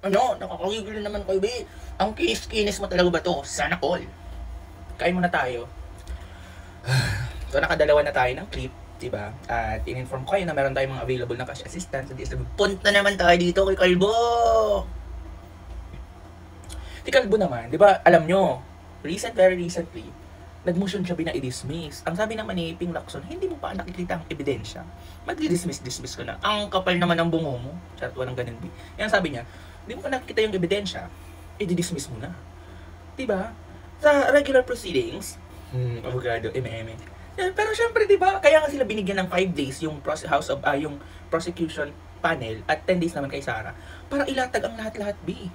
Ano, nakakagigil naman kayo, be. Ang kinis-kinis mo talaga ba to? Sana all. Kain muna tayo. So, nakadalawa na tayo ng clip, diba? At in-inform ko kayo na meron tayong mga available na cash assistance. At sabi, punta naman tayo dito kay Kalbo! Si Kalbo naman, diba, alam nyo, very recently, nag-motion siya i-dismiss. Ang sabi naman ni Ping Lacson, hindi mo pa nakikita ang ebidensya. Mag-dismiss ko na. Ang kapal naman ng bungo mo. Charot, walang ganun. Yan sabi niya, hindi mo pa nakikita yung ebidensya, i-dismiss mo na. Diba? Sa regular proceedings, abogado, eme. Pero syempre, diba, kaya nga sila binigyan ng 5 days yung yung prosecution panel at 10 days naman kay Sara para ilatag ang lahat-lahat, B.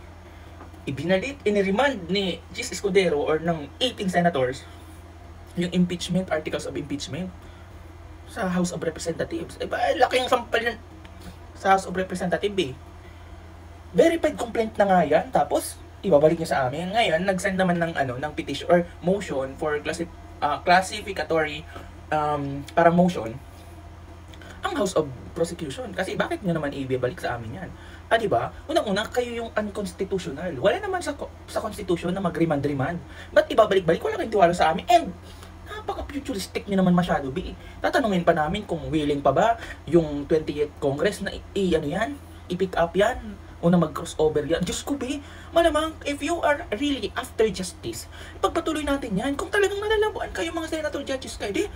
Iniremand ni Chis Escudero or ng 18 senators yung impeachment, articles of impeachment sa House of Representatives. Laking sampal yan sa House of Representatives, B. Verified complaint na nga yan, tapos ibabalik niya sa amin. Ngayon, nag-send naman ng petition or motion for classificatory parang motion ang House of Prosecution. Kasi bakit niyo naman ibabalik sa amin yan? Diba? Unang-una, kayo yung unconstitutional. Wala naman sa Constitution na mag-remand. Ba't ibabalik-balik? Wala kayong tiwala sa amin. And napaka-futuristic niyo naman masyado, B. Tatanungin pa namin kung willing pa ba yung 28th Congress na i-pick up yan o na mag-crossover yan. Diyos ko, B, malamang, if you are really after justice, pagpatuloy natin yan. Kung talagang nalalabuan kayo mga senator judges kayo,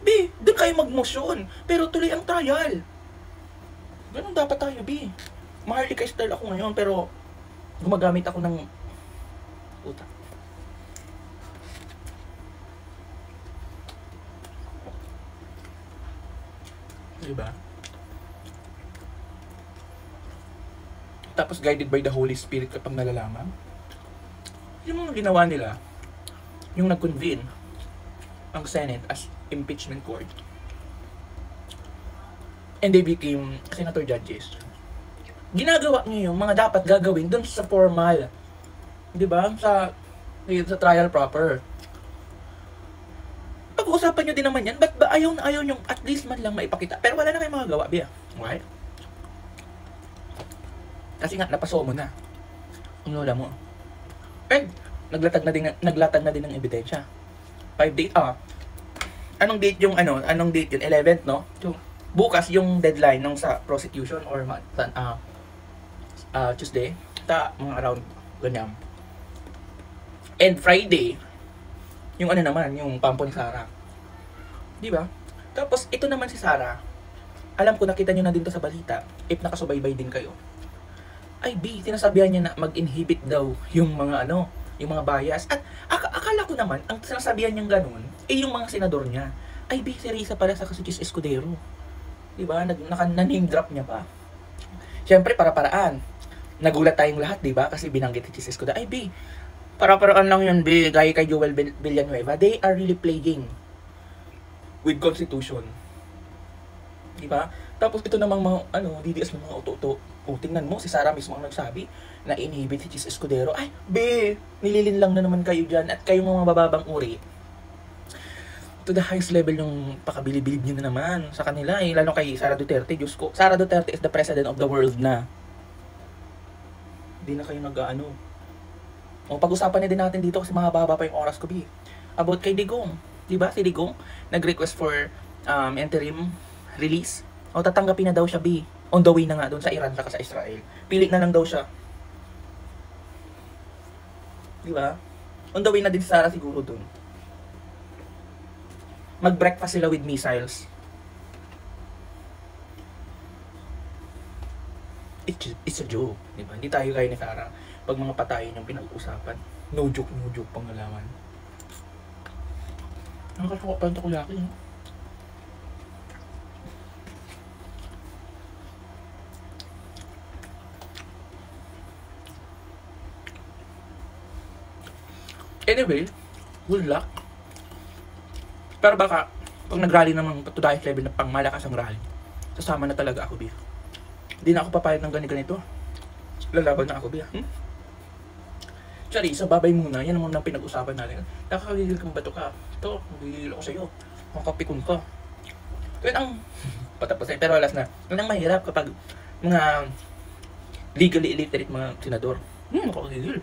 B, doon kayo mag-motion. Pero tuloy ang trial. Ganun dapat tayo, B. Maharlika style ako ngayon, pero gumagamit ako ng utak. Diba? Tapos guided by the Holy Spirit kapag nalalaman. Yung mga ginawa nila, yung nag-convene ang Senate as impeachment court. And they became senator judges. Ginagawa niyo yung mga dapat gagawin dun sa formal. Diba? Sa trial proper. Pag-uusapan nyo din naman yan, ba't ba ayaw nyo at least man lang maipakita? Pero wala na kayong magagawa, Bia. Okay? Kasi nga, napaso mo na. Ang lola mo. And, naglatag na din ng ebidensya. 5 days, Anong date yung 11th, no? So, bukas yung deadline nung sa prosecution or Tuesday. Mga around ganyan. And Friday, yung yung pampo ni Sara. Di ba? Tapos, ito naman si Sara. Alam ko, nakita nyo na din to sa balita. If nakasubaybay din kayo. B, sinasabihan niya na mag-inhibit daw yung mga yung mga bias. At akala ko naman, ang sinasabihan niyang ganun, yung mga senador niya. B, si Risa pala sa Chis Escudero. Diba? Name drop niya pa. Siyempre, para-paraan. Nagulat tayong lahat, diba? Kasi binanggit si Chis Escudero. B, para-paraan lang yun, B, gaya kay Joel Villanueva. They are really playing with Constitution. Diba? Tapos ito namang mga, DDS ng mga uto-uto. Tingnan mo, si Sara mismo ang nagsabi na inhibit si Chis Escudero. B, nililin lang na naman kayo dyan at kayong mga mababang uri. To the highest level yung pakabilib-bilib nyo na naman sa kanila lalo kay Sara Duterte. Diyos ko, Sara Duterte is the president of the world na. Hindi na kayo pag-usapan na din natin dito kasi mahaba pa yung oras ko, B. About kay Digong. Diba si Digong nag-request for interim release. Tatanggapin na daw siya, B. On the way na nga doon sa Iran saka sa Israel. Pili na lang daw siya. Diba? On the way na din si Sara siguro doon. Mag-breakfast sila with missiles. It's a joke. Diba? Hindi tayo kaya ni Sara. Pag mga patayin yung pinag-uusapan. No joke pang nalaman. Nakakasuka pa yung takulaki. Anyway, good luck. Pero baka, pag nag-rally naman to the highest level na pang malakas ang rally, sasama na talaga ako, B. Hindi na ako papayag ng ganito. Lalaban na ako, B. Sorry, sa babay muna. Yan naman ang pinag-usapan natin. Nakakagigil kang bato ka. Ito, magigil ako sa'yo. Makakapikon ka. Yun ang patapos. Pero alas na. Yun ang mahirap kapag mga legally illiterate mga senador. Nakakagigil.